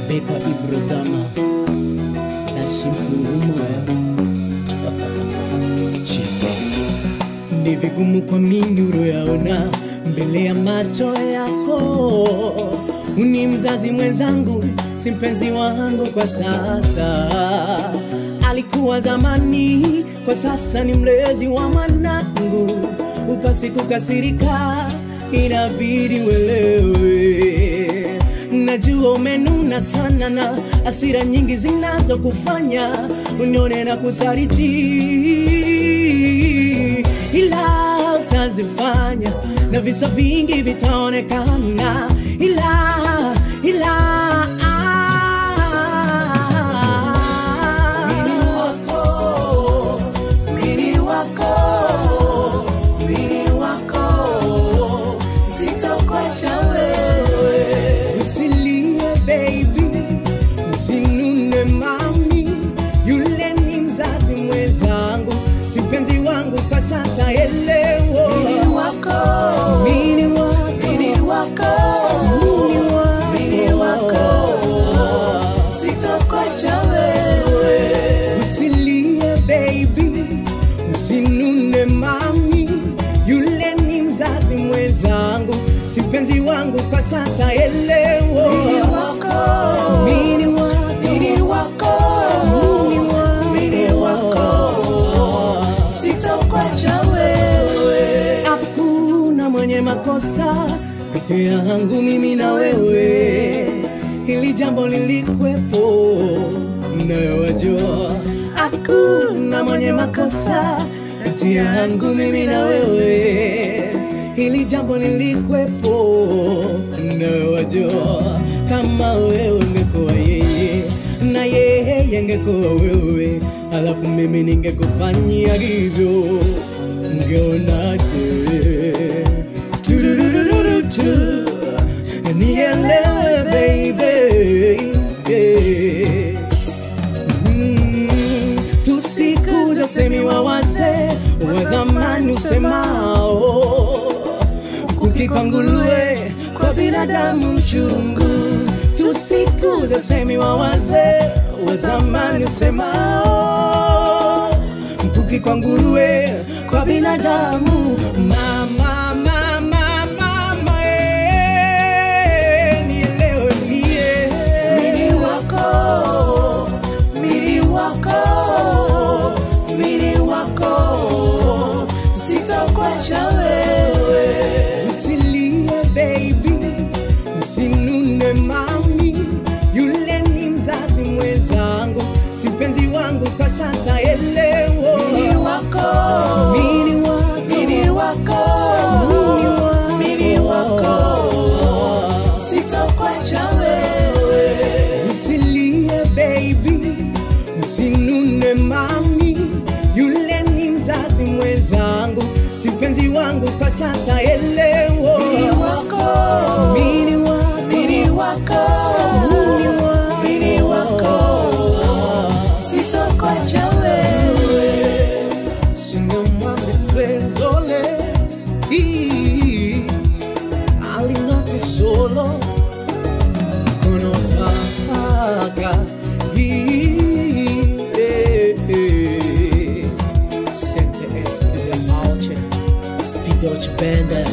Beka Ibrozama ni vigumu kwa mimi uroyaona mbele ya macho yako. Uni mzazi mwenzangu, si mpenzi wangu kwa sasa. Alikuwa zamani, kwa sasa ni mlezi wa mwanangu. Upasi kukasirika, inabidi uelewe. Najua umenuna sana na hasira nyingi zinazo kufanya unione na kusaliti, ila utazifanya na visa vingi vitaonekana, ila sasa elewo mini wako sitakuacha wewe. Usilie baby, usinune mami, yule ni mzazi mwenzangu, si mpenzi wangu kwa sasa elewo mini wako sitakuacha wewe. Hakuna mwenye makosa kati yangu mimi na wewe, hili jambo lilikwepo nawe wajua. Hakuna mwenye makosa kati yangu mimi na wewe, hili jambo lilikwepo nawe wajua. Kama wewe ungekuwa yeye na yeye angekuwa wewe, alafu mimi ningekufanyia hivyo, ungeonaje? Nielewe baby, tusikuza semi wa wazee wa zamani usemao, kukikangulue kwa binadamu mchungu. Tusikuza semi wa wazee wa zamani usemao, mkuki kwa nguruwe kwa binadamu. Nielewe mie, mini wako sitakuacha wewe. Usilie baby, usinune mami, yule ni mzazi mwenzangu, si mpenzi wangu kwa sasa elewo mini wako sitakuacha wewe. Usilie baby, usinune mami, yule ni mzazi mwenzangu, si mpenzi wangu kwa sasa elewo mini wako sitakuacha wewe. Singemwambi penzole alinoti solo kono paka Sente espide auce spidoce bende